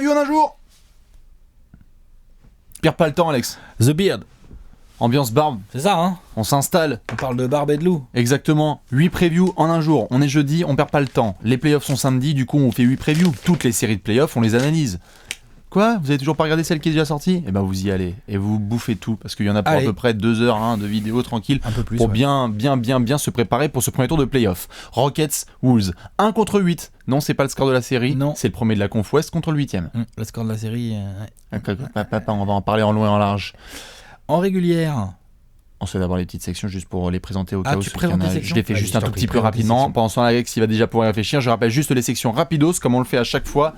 previews en un jour. Perds pas le temps, Alex. The Beard. Ambiance barbe. C'est ça, hein? On s'installe. On parle de barbe et de loup. Exactement. 8 previews en un jour. On est jeudi, on perd pas le temps. Les playoffs sont samedi, du coup on fait 8 previews. Toutes les séries de playoffs, on les analyse. Quoi? Vous avez toujours pas regardé celle qui est déjà sortie? Eh ben vous y allez. Et vous bouffez tout. Parce qu'il y en a pour à peu près 2 heures de vidéo tranquille. Un peu plus. Pour bien se préparer pour ce premier tour de playoffs. Rockets, Wolves. 1 contre 8. Non, c'est pas le score de la série. Non. C'est le premier de la Conf Ouest contre le 8ème. Le score de la série. Papa, on va en parler en long et en large. En régulière. On se fait d'abord les petites sections juste pour les présenter au cas où. Tu présentes les sections? Je les fais juste un tout petit peu rapidement. Pendant ce temps, Alex, il va déjà pouvoir réfléchir. Je rappelle juste les sections rapidos, comme on le fait à chaque fois.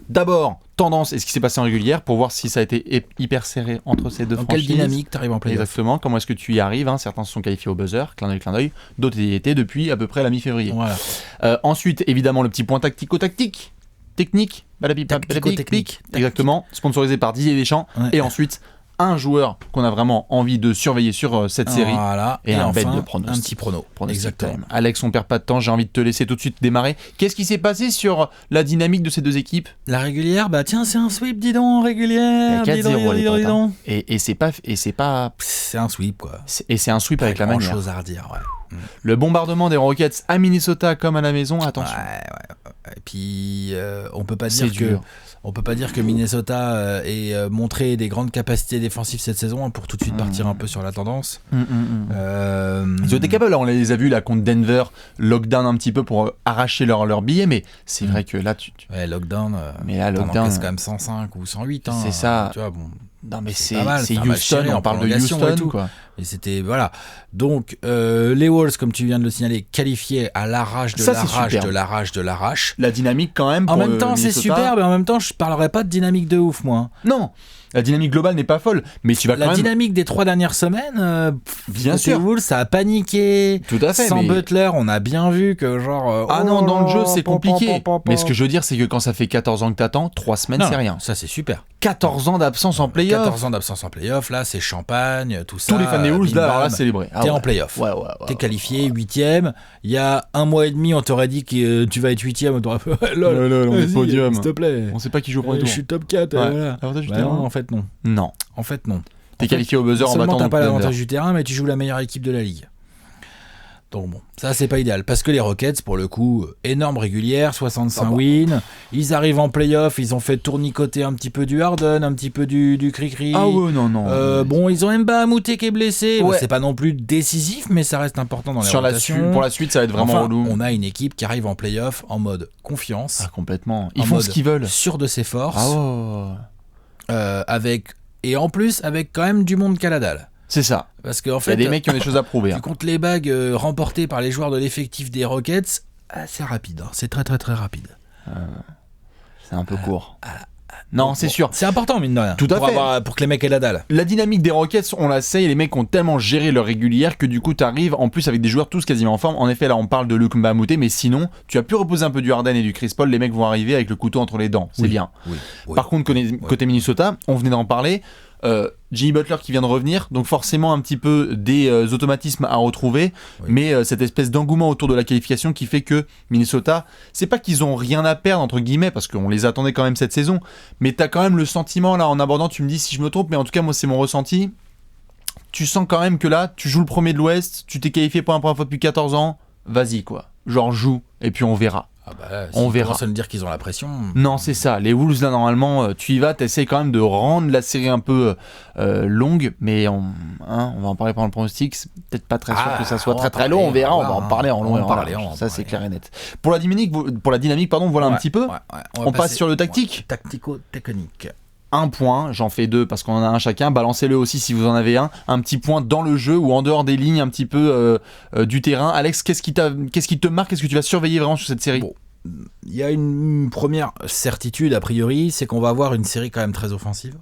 D'abord, tendance et ce qui s'est passé en régulière pour voir si ça a été hyper serré entre ces deux franchises. Quelle dynamique t'arrives en playoff? Exactement. Comment est-ce que tu y arrives, hein. Certains se sont qualifiés au buzzer, clin d'œil. D'autres y étaient depuis à peu près la mi-février. Voilà. Ensuite, évidemment, le petit point tactico-tactique. Technique. Tactico-technique. Exactement. Sponsorisé par Didier Deschamps. Ouais. Et ensuite, un joueur qu'on a vraiment envie de surveiller sur cette série. Voilà. Et un enfin, bête de pronostic. Un petit prono. Exactement. Time. Alex, on perd pas de temps, j'ai envie de te laisser tout de suite démarrer. Qu'est-ce qui s'est passé sur la dynamique de ces deux équipes? La régulière, bah tiens, c'est un sweep, dis donc, régulière. Il y a 4-0 les potes, hein. Et c'est pas... C'est un sweep, quoi. Et c'est un sweep avec la manière. Pas grand chose à redire, ouais. Le bombardement des Rockets à Minnesota comme à la maison, attention. Ouais. Et puis, on peut pas dire que Minnesota ait montré des grandes capacités défensives cette saison, hein, pour tout de suite partir un peu sur la tendance. Ils ont été capables, on les a vus là contre Denver, lockdown un petit peu pour arracher leur billet, mais c'est vrai que là Ouais, lockdown. Mais là, lockdown, c'est quand même 105 ou 108. Hein, c'est ça. Tu vois, bon. Non mais c'est Houston, on parle de Houston quoi. Et c'était voilà. Donc les Wolves, comme tu viens de le signaler, qualifiés à l'arrache de l'arrache. La dynamique quand même. En même temps, c'est super, mais en même temps, je parlerai pas de dynamique de ouf, moi. Non. La dynamique globale n'est pas folle, mais tu vas quand même... La dynamique des 3 dernières semaines, bien sûr. Les Wolves, ça a paniqué. Tout à fait. Sans Butler, on a bien vu que genre... non, dans le jeu, c'est compliqué. Mais ce que je veux dire, c'est que quand ça fait 14 ans que t'attends, 3 semaines, c'est rien. Ça, c'est super. 14 ans d'absence en play-off. 14 ans d'absence en play-off, là, c'est champagne, tout ça. Tous les fans des Wolves, là, célébrer. T'es en play-off. Ouais, t'es qualifié, 8ème. Il y a 1 mois et demi, on t'aurait dit que tu vas être 8ème. On t'aurait fait, lol, on est podium. S'il te plaît. On sait pas qui joue au premier tour. Je suis top 4. Voilà. Non, en fait, non. Non. En fait, non. T'es qualifié au buzzer en battant. T'as pas l'avantage du terrain, mais tu joues la meilleure équipe de la ligue. Donc bon, ça c'est pas idéal. Parce que les Rockets, pour le coup, énorme régulière, 65 wins. Ils arrivent en playoff, ils ont fait tournicoter un petit peu du Harden, un petit peu du Cri-Cri. Ah ouais, non. Bon, ils ont Mbah Moute qui est blessé. Ouais. C'est pas non plus décisif, mais ça reste important dans les rotations. Pour la suite, ça va être vraiment relou. On a une équipe qui arrive en playoff en mode confiance. Ah, complètement. Ils font ce qu'ils veulent. Sûr de ses forces. Ah ouais. Et en plus, avec quand même du monde Caladal. C'est ça. Parce qu'en fait, il y a des mecs qui ont des choses à prouver. Tu comptes les bagues remportées par les joueurs de l'effectif des Rockets, c'est rapide. Hein. C'est très très très rapide. C'est un peu court. Non, c'est sûr. C'est important, mine de rien. Tout à fait. Pour que les mecs aient la dalle. La dynamique des Rockets, on la sait, et les mecs ont tellement géré leur régulière que du coup, t'arrives en plus avec des joueurs tous quasiment en forme. En effet, là, on parle de Luke Mbah Moute, mais sinon, tu as pu reposer un peu du Harden et du Chris Paul. Les mecs vont arriver avec le couteau entre les dents. C'est bien. Oui. Par contre, côté Minnesota, on venait d'en parler. Jimmy Butler qui vient de revenir, donc forcément un petit peu des automatismes à retrouver, mais cette espèce d'engouement autour de la qualification qui fait que Minnesota, c'est pas qu'ils ont rien à perdre entre guillemets, parce qu'on les attendait quand même cette saison, mais t'as quand même le sentiment là en abordant, tu me dis si je me trompe, mais en tout cas moi c'est mon ressenti, tu sens quand même que là tu joues le premier de l'Ouest, tu t'es qualifié pour la première fois depuis 14 ans, vas-y quoi, genre joue et puis on verra. On verra. Sans dire qu'ils ont la pression. Non, c'est ça. Les Wolves, là, normalement, tu y vas, t'essayes quand même de rendre la série un peu longue, mais on va en parler pendant le pronostic. C'est peut-être pas très sûr que ça soit très très long. On verra, on va en parler en long et en large. Ça, c'est clair et net. Pour la dynamique, voilà un petit peu. On passe sur le tactique. Tactico-technique. Un point, j'en fais 2 parce qu'on en a un chacun. Balancez-le aussi si vous en avez un. Un petit point dans le jeu ou en dehors des lignes, un petit peu du terrain. Alex, qu'est-ce qui te marque? Qu'est-ce que tu vas surveiller vraiment sur cette série? Il y a une première certitude a priori, c'est qu'on va avoir une série quand même très offensive.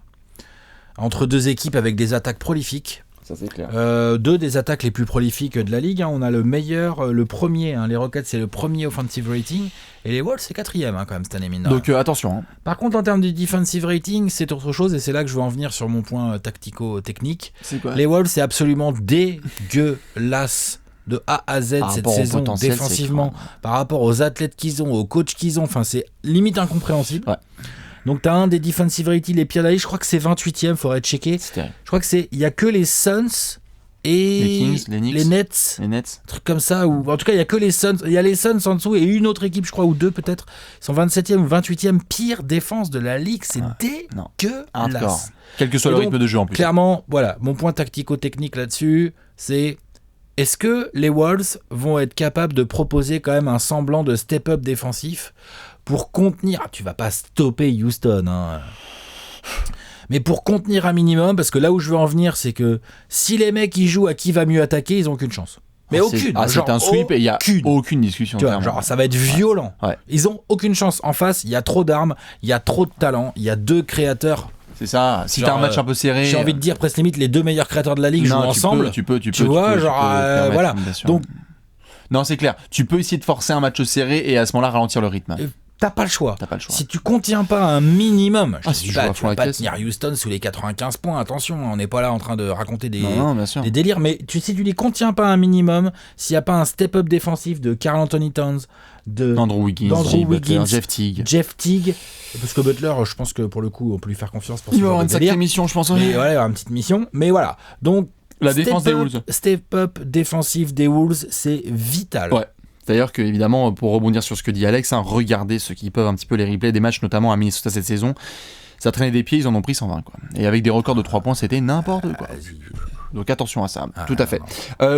Entre deux équipes avec des attaques prolifiques. Ça c'est clair. 2 des attaques les plus prolifiques de la ligue. Hein. On a le meilleur, le premier. Hein. Les Rockets c'est le premier offensive rating et les Wolves c'est 4ème quand même cette année mine. Donc attention. Hein. Par contre en termes de defensive rating c'est autre chose et c'est là que je veux en venir sur mon point tactico-technique. C'est quoi? Les Wolves c'est absolument dégueulasse de A à Z cette saison défensivement par rapport aux athlètes qu'ils ont, aux coachs qu'ils ont. Enfin c'est limite incompréhensible. Ouais. Donc t'as un des defensive rating les pires de la ligue, je crois que c'est 28e, faudrait checker. C'est terrible. Je crois que il y a que les Suns et Les Kings, les Knicks, les Nets, les Nets. un truc comme ça, ou en tout cas il y a que les Suns, il y a les Suns en dessous et une autre équipe je crois, ou deux peut-être, ils sont 27e ou 28e pire défense de la ligue, c'est Hardcore. dégueulasse. Quel que soit le Et donc, rythme de jeu en plus. Clairement, voilà, mon point tactico-technique là-dessus, c'est est-ce que les Wolves vont être capables de proposer quand même un semblant de step-up défensif pour contenir, tu vas pas stopper Houston, hein, mais pour contenir un minimum, parce que là où je veux en venir, c'est que si les mecs ils jouent à qui va mieux attaquer, ils ont aucune chance. Mais aucune. C'est un sweep et il n'y a aucune discussion. Tu vois, genre, ça va être violent. Ouais. Ils ont aucune chance. En face, il y a trop d'armes, il y a trop de talent, il y a deux créateurs. C'est ça. Si t'as un match un peu serré. J'ai envie de dire presque limite les deux meilleurs créateurs de la ligue jouent ensemble. Tu peux. Voilà. Donc. Non, c'est clair. Tu peux essayer de forcer un match serré et à ce moment-là ralentir le rythme. T'as pas le choix. Si tu contiens pas un minimum, tu vas pas tenir Houston sous les 95 points. Attention, on n'est pas là en train de raconter des délires. Mais si tu les contiens pas un minimum, s'il n'y a pas un step-up défensif de Karl Anthony Towns, de Andrew Wiggins, Jeff Teague, parce que Butler, je pense que pour le coup, on peut lui faire confiance pour il va avoir une sacrée mission, je pense. Mais voilà, il va avoir une petite mission. Mais voilà. Donc la défense des Wolves. Step-up défensif des Wolves, c'est vital. Ouais. D'ailleurs que, évidemment, pour rebondir sur ce que dit Alex, regardez ceux qui peuvent un petit peu les replays des matchs, notamment à Minnesota cette saison. Ça traînait des pieds, ils en ont pris 120. Quoi. Et avec des records de 3 points, c'était n'importe quoi. Donc attention à ça, tout à fait.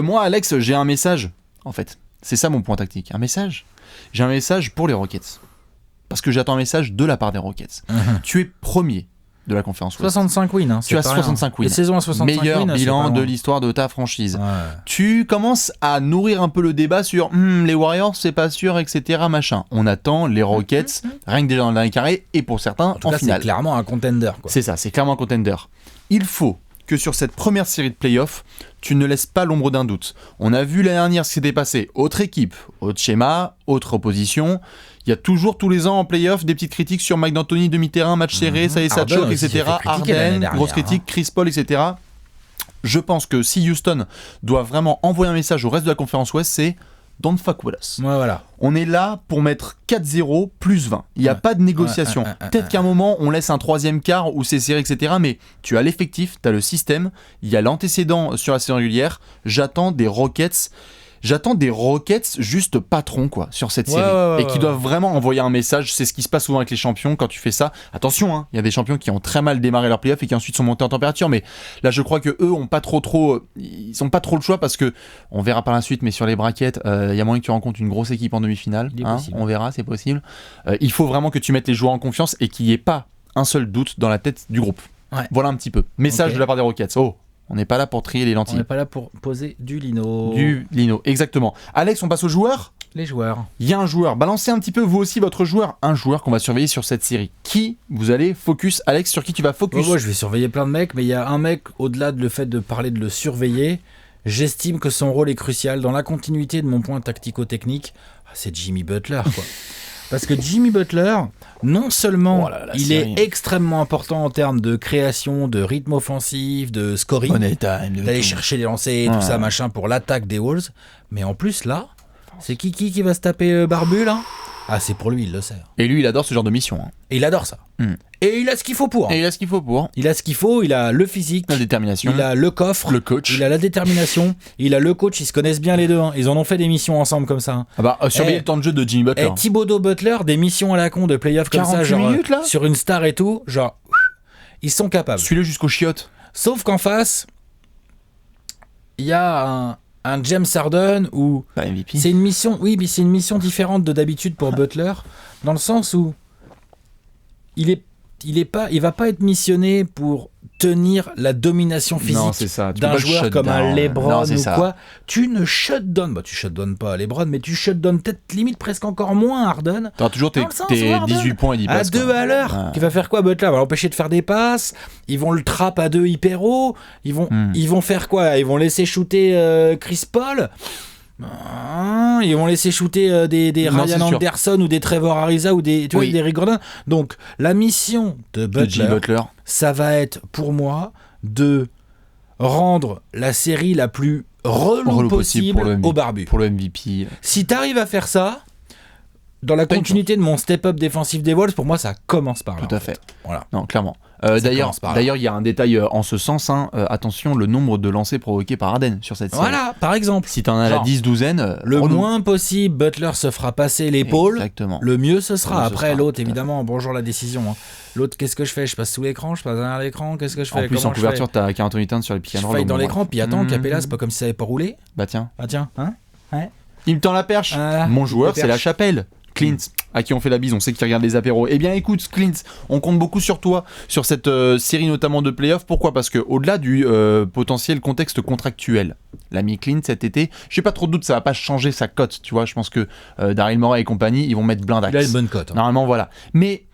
Moi, Alex, j'ai un message, en fait. C'est ça mon point tactique. Un message. J'ai un message pour les Rockets. Parce que j'attends un message de la part des Rockets. Tu es premier de la conférence Ouest. 65 wins. Hein, tu as 65 wins. Les saisons à 65 meilleur wins, bilan de l'histoire de ta franchise. Ouais. Tu commences à nourrir un peu le débat sur les Warriors, c'est pas sûr, etc. Machin. On attend les Rockets, rien que déjà dans le dernier carré, et pour certains, en finale. C'est clairement un contender. Quoi. C'est ça, c'est clairement un contender. Il faut que sur cette première série de playoffs, tu ne laisses pas l'ombre d'un doute. On a vu l'année dernière ce qui s'était passé. Autre équipe, autre schéma, autre opposition. Il y a toujours tous les ans en playoff des petites critiques sur Mike D'Antoni, demi-terrain, match serré, ça y est, ça choque, etc. Harden, grosse critique, Chris Paul, etc. Je pense que si Houston doit vraiment envoyer un message au reste de la conférence Ouest, c'est don't fuck with us. Ouais, voilà. On est là pour mettre 4-0 plus 20. Il n'y a pas de négociation. Peut-être qu'à un moment, on laisse un troisième quart où c'est serré, etc. Mais tu as l'effectif, tu as le système, il y a l'antécédent sur la saison régulière. J'attends des Rockets juste patrons quoi sur cette série et qui doivent vraiment envoyer un message. C'est ce qui se passe souvent avec les champions quand tu fais ça. Attention, il y a des champions qui ont très mal démarré leur playoff et qui ensuite sont montés en température, mais là je crois que eux ont pas trop ils ont pas trop le choix parce que on verra par la suite, mais sur les brackets il y a moyen que tu rencontres une grosse équipe en demi-finale, on verra, c'est possible. Il faut vraiment que tu mettes les joueurs en confiance et qu'il n'y ait pas un seul doute dans la tête du groupe. Voilà un petit peu message de la part des Rockets. On n'est pas là pour trier les lentilles. On n'est pas là pour poser du lino. Du lino, exactement. Alex, on passe aux joueurs ? Les joueurs. Il y a un joueur. Balancez un petit peu, vous aussi, votre joueur. Un joueur qu'on va surveiller sur cette série. Qui vous allez focus ? Alex, sur qui tu vas focus ? Moi, je vais surveiller plein de mecs, mais il y a un mec, au-delà de le fait de parler de le surveiller, j'estime que son rôle est crucial dans la continuité de mon point tactico-technique. C'est Jimmy Butler, quoi. Parce que Jimmy Butler, non seulement il est extrêmement important en termes de création, de rythme offensif, de scoring, d'aller chercher les lancers, tout ça, machin, pour l'attaque des Wolves, mais en plus, là, c'est qui va se taper Barbu, là ? Ah, c'est pour lui, il le sait. Et lui, il adore ce genre de mission. Et il adore ça. Et il a ce qu'il faut pour. Il a ce qu'il faut, il a le physique, la détermination, il a le coffre, le coach, il a la détermination, il a le coach, ils se connaissent bien les deux. Ils en ont fait des missions ensemble comme ça. Surveiller le temps de jeu de Jimmy Butler. Et Thibodeau Butler, des missions à la con de playoff comme ça, genre minutes, là sur une star et tout, genre ils sont capables. Suis-le jusqu'au chiottes. Sauf qu'en face, il y a un James Harden où c'est une mission, mais c'est une mission différente de d'habitude pour Butler, dans le sens où il va pas être missionné pour tenir la domination physique d'un joueur comme un LeBron ou quoi. Tu ne shutdown, tu shutdown pas LeBron, mais tu shutdown peut-être limite presque encore moins Harden. T'auras toujours tes 18 points et 10 passes. À 2 à l'heure. Qui va faire quoi Butler ? Va l'empêcher de faire des passes. Ils vont le trap à 2 hyper haut. Ils vont faire quoi ? Ils vont laisser shooter Chris Paul. Ils vont laisser shooter des Ryan Anderson ou des Trevor Ariza ou des Eric Gordon. Donc la mission de Butler, ça va être pour moi de rendre la série la plus relou possible au Barbu. Pour le MVP. Si t'arrives à faire ça, dans la T'as une continuité de mon step-up défensif des Wolves, pour moi, ça commence par là. Tout à en fait. Voilà. Non, clairement. Ça D'ailleurs, commence par là. il y a un détail en ce sens. Attention, le nombre de lancers provoqués par Harden sur cette série. Voilà, par exemple. Si t'en as la Genre, 10-12, le moins possible, Butler se fera passer l'épaule. Exactement. Le mieux ce sera. Le mieux ce Après, sera, l'autre, tout à évidemment, bonjour la décision. Hein. L'autre, qu'est-ce que je fais? Je passe sous l'écran, je passe derrière l'écran, qu'est-ce que je fais? En plus, Comment en couverture, je t'as 40 Towns sur les pick fais? and Je roll. faille dans bon, l'écran, bref. puis attends, Capella, c'est pas comme si ça avait pas roulé. Bah tiens. Ah tiens, hein? Ouais. Il me tend la perche. Ah, Mon il joueur, te c'est la perche. chapelle. Clint, à qui on fait la bise, on sait qu'il regarde les apéros. Eh bien écoute, Clint, on compte beaucoup sur toi, sur cette série notamment de playoffs. Pourquoi ? Parce que au-delà du potentiel contexte contractuel, l'ami Clint cet été, j'ai pas trop de doute, ça va pas changer sa cote, tu vois. Je pense que Daryl Morey et compagnie, ils vont mettre blindax. Il a une bonne cote. Hein. Normalement, voilà. Mais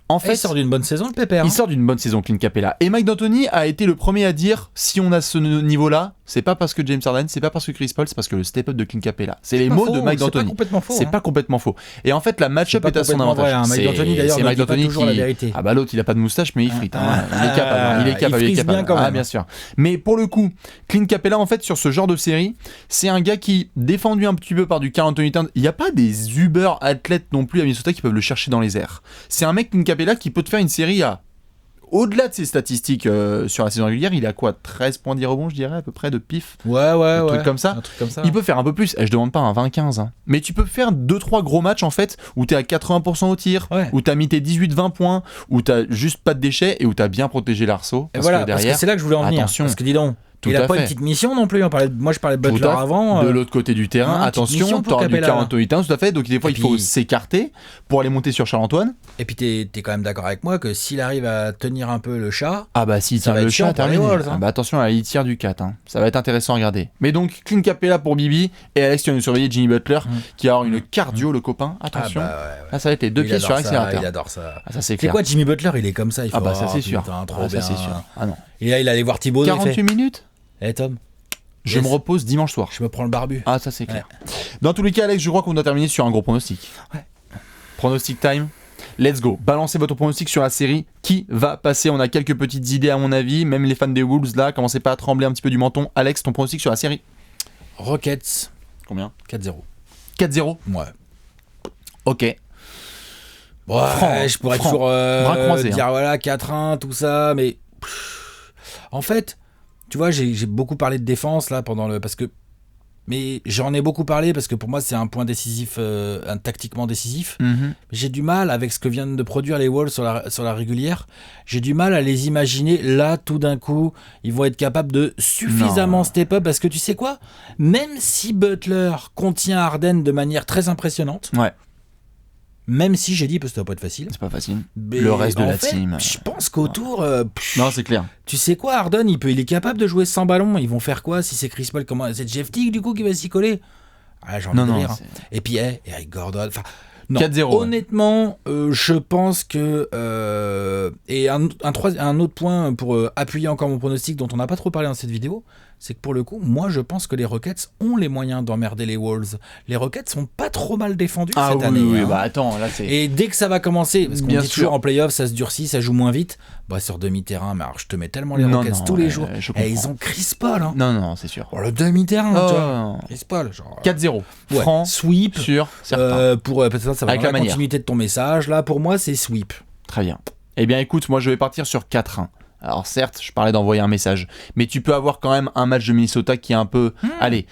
en fait, Il sort d'une bonne saison, le pépère. il Hein. sort d'une bonne saison, Clint Capella. Et Mike D'Antoni a été le premier à dire, si on a ce niveau-là, c'est pas parce que James Harden, c'est pas parce que Chris Paul, c'est parce que le step-up de Clint Capella. C'est les pas mots faux, de Mike c'est pas D'Antoni. complètement faux. C'est hein. pas complètement faux. Et en fait, la match-up C'est est pas à son complètement avantage. vrai, hein. Mike D'Antoni, d'ailleurs, c'est ne Mike dit pas D'Antoni toujours la vérité. Ah bah l'autre, il a pas de moustache, mais il frite. Il est capable. Il est capable. il Il est frise capable. bien quand même. Ah bien sûr. Mais pour le coup, Clint Capella, en fait, sur ce genre de série, c'est un gars qui, défendu un petit peu par du Karl Anthony Towns, il n'y a pas des uber athlètes non plus à Minnesota qui peuvent le chercher dans les airs. C'est un mec, Clint Capella, qui peut te faire une série à... Au-delà de ses statistiques sur la saison régulière, il a quoi, 13 points 10 rebonds, je dirais, à peu près, de pif. Ouais. truc comme ça. Un truc comme ça. Il peut faire un peu plus, je demande pas un 20-15, hein. Mais tu peux faire 2-3 gros matchs en fait, où t'es à 80% au tir, Ouais. où t'as mis tes 18-20 points, où t'as juste pas de déchets et où t'as bien protégé l'arceau. Et Parce voilà, que derrière, parce que c'est là que je voulais en venir. attention. Parce que dis donc, Tout il a à pas fait. une petite mission non plus. Moi, je parlais de tout Butler à fait. avant. De l'autre côté du terrain, hein, petite attention, mission pour t'auras du Capella. 41, tout à fait. Donc des fois, Et il faut puis- s'écarter pour aller monter sur Charles-Antoine. Et puis t'es quand même d'accord avec moi que s'il arrive à tenir un peu le chat, Ah bah s'il Ça tire va le être chiant chat, pour les terminé. Wolves, hein. Ah bah attention, il tire du 4. Hein. Ça va être intéressant à regarder. Mais donc, Clint Capella pour Bibi, et Alex, tu vas nous surveiller Jimmy Butler, qui va avoir une cardio, le copain. Attention. Ah bah ouais. Là, ça va être les deux Il pieds adore sur ça, l'accélérateur. Il adore ça. Ah, ça c'est C'est clair. quoi Jimmy Butler? Il est comme ça. Il faut Ah bah ça c'est sûr. Putain, trop Ah, ça bien. c'est sûr. Ah non. Et là, il allait voir Thibaut. 48 minutes. Eh Tom, Je Yes. me repose dimanche soir. je me prends le barbu. Ah ça c'est clair. Dans tous les cas, Alex, je crois qu'on doit terminer sur un gros pronostic. Ouais. Pronostic time. Let's go. Balancez votre pronostic sur la série. Qui va passer? On a quelques petites idées à mon avis. Même les fans des Wolves là, commencez pas à trembler un petit peu du menton. Alex, ton pronostic sur la série? Rockets, Combien? 4-0. 4-0. Ouais. Ok. Ouais, Franc, je pourrais franc. toujours Bras croisés, dire voilà 4-1 tout ça, mais en fait, tu vois, j'ai beaucoup parlé de défense là mais j'en ai beaucoup parlé parce que pour moi c'est un point décisif, un tactiquement décisif. Mhm. J'ai du mal avec ce que viennent de produire les Wolves sur la régulière. J'ai du mal à les imaginer là tout d'un coup ils vont être capables de suffisamment Non. step up parce que tu sais quoi, même si Butler contient Harden de manière très impressionnante. Ouais. Même si j'ai dit que ça va pas être facile. C'est pas facile. Mais Le reste de en la fait, team. Je pense qu'autour, Non, c'est clair. tu sais quoi, Harden, il est capable de jouer sans ballon. Ils vont faire quoi si c'est Chris Paul? Comment c'est Jeff Teague du coup qui va s'y coller? Ah, j'ai envie Non, de non. rire. c'est- Et puis Eric Gordon. Enfin, non. 4-0, ouais. Honnêtement, je pense que et un autre point pour appuyer encore mon pronostic dont on n'a pas trop parlé dans cette vidéo, c'est que pour le coup, moi je pense que les Rockets ont les moyens d'emmerder les Wolves. Les Rockets sont pas trop mal défendus Ah cette oui, année. oui, hein. bah attends, là c'est. Et dès que ça va commencer, parce qu'on Bien dit sûr. toujours en playoff, ça se durcit, ça joue moins vite. Bah sur demi-terrain, mais alors je te mets tellement les Non, Rockets non, tous les ouais, jours. je Et ils comprends. ont Chris Paul. Hein. Non, non, c'est sûr. Pour le demi-terrain, Oh, tu vois. non. Chris Paul, genre. 4-0. Ouais, Franc, sweep. sûr, certain. Peut-être ça va Avec dans la la manière. continuité de ton message. Là, pour moi, c'est sweep. Très bien. Eh bien, écoute, moi je vais partir sur 4-1. Alors certes, je parlais d'envoyer un message, mais tu peux avoir quand même un match de Minnesota qui est un peu... Allez,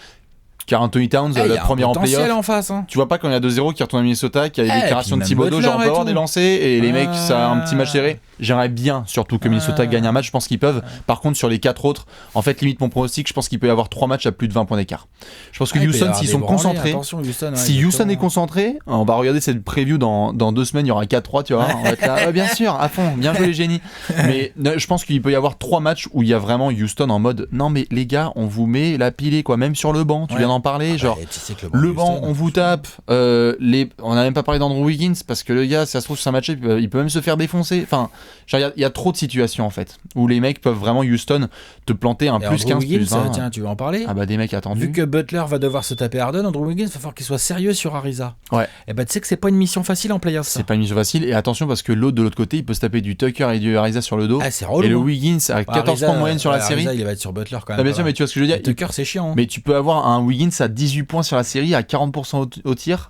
Karl Anthony Towns, Eh, y le a un premier en potentiel playoff. en face. Hein. Tu vois pas quand il y a 2-0 qui retourne à Minnesota, qu'il y a des Eh, déclarations de puis même Thibodeau, Butler genre on peut et avoir tout. des lancers et les Ah. mecs, ça a un petit match serré. J'aimerais bien surtout que Minnesota gagne un match, je pense qu'ils peuvent. Par contre, sur les 4 autres, en fait, limite mon pronostic, je pense qu'il peut y avoir 3 matchs à plus de 20 points d'écart. Je pense que Ah, il peut y Houston, avoir s'ils des sont branlées, concentrés, attention, Houston, ouais, si Houston exactement. est concentré, on va regarder cette preview dans 2 semaines, il y aura 4-3, tu vois. On va être là, ouais, bien sûr, à fond, bien joué les génies. Mais je pense qu'il peut y avoir 3 matchs où il y a vraiment Houston en mode non, mais les gars, on vous met la pilée, quoi, même sur le banc, tu Ouais. viens d'en parler, genre. Ouais, tu sais que Le de banc, Houston, on vous tape. On n'a même pas parlé d'Andrew Wiggins parce que le gars, si ça se trouve, c'est un match, il peut même se faire défoncer. Enfin, il y a trop de situations en fait où les mecs peuvent vraiment Houston te planter un Et plus Andrew 15 Wiggins, plus 1. tiens, tu veux en parler? Ah bah des mecs attendus. Vu que Butler va devoir se taper Harden, Andrew Wiggins va falloir qu'il soit sérieux sur Ariza. Ouais. Et bah tu sais que c'est pas une mission facile en playoff ça. C'est pas une mission facile et attention parce que l'autre de l'autre côté, il peut se taper du Tucker et du Ariza sur le dos. Ah, c'est relou. Et le hein. Wiggins a 14 Ariza, points de moyenne sur la ouais, série. Ariza, il va être sur Butler quand même. Ah, bien sûr, mais tu vois ce que je veux dire. Tucker, c'est chiant. hein. Mais tu peux avoir un Wiggins Bruins à 18 points sur la série, à 40% au tir.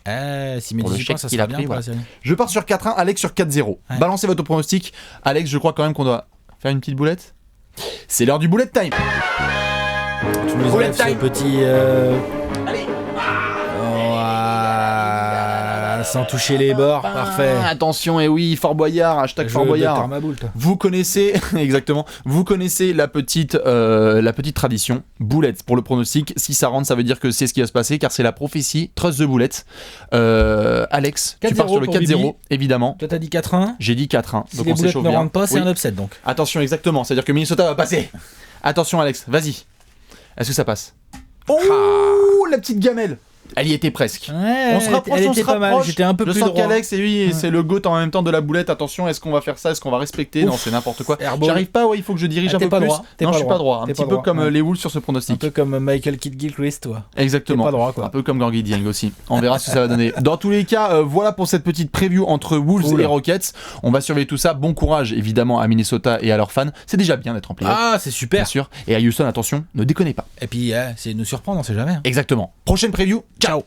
Si mes Pour le 18 points, chèque ça qu'il sera a bien pris, pour la voilà. série. Je pars sur 4-1, Alex sur 4-0. Ouais. Balancez votre pronostic. Alex, je crois quand même qu'on doit faire une petite boulette. C'est l'heure du bullet time. Tu nous Bullet enlèves ce time. petit... Allez. sans toucher les bords, parfait. Attention, et oui, Fort Boyard, hashtag Je Fort Boyard. Dr Maboult. Vous connaissez, exactement, vous connaissez la petite tradition, boulette pour le pronostic. Si ça rentre, ça veut dire que c'est ce qui va se passer, car c'est la prophétie, trust the boulette. Alex, tu 4-0 pars sur le pour 4-0, Bibi. évidemment. Toi, t'as dit 4-1. J'ai dit 4-1, Si donc les on boulettes s'échauffe ne bien. rentrent pas, c'est Oui. un upset donc. Attention, exactement, c'est-à-dire que Minnesota va passer. Attention Alex, vas-y. Est-ce que ça passe? Oh, la petite gamelle. Elle y était presque. Ouais, On se rapproche, elle on était se pas mal. rapproche. J'étais un peu Je plus sens droit. qu'Alex, et oui, c'est le goat en même temps de la boulette. Attention, est-ce qu'on va faire ça? Est-ce qu'on va respecter? Non, c'est n'importe quoi. Airball. J'arrive pas, ouais, il faut que je dirige Ah, un t'es peu pas plus. droit, t'es Non, pas je suis pas droit. Un T'es petit pas peu droit, comme ouais. les Wolves sur ce Un pronostic. peu comme Michael Kidd-Gilchrist, toi. Exactement. T'es pas droit, quoi. Un peu comme Gorgui Dieng aussi. On verra ce que ça va donner. Dans tous les cas, voilà pour cette petite preview entre Wolves Oula. et Rockets. On va surveiller tout ça. Bon courage, évidemment, à Minnesota et à leurs fans. C'est déjà bien d'être en playoff. Ah, c'est Bien super. sûr. Et à Houston, attention, ne déconnez pas. Et puis, c'est nous surprendre, on sait jamais. Exactement. Prochaine preview. Ciao.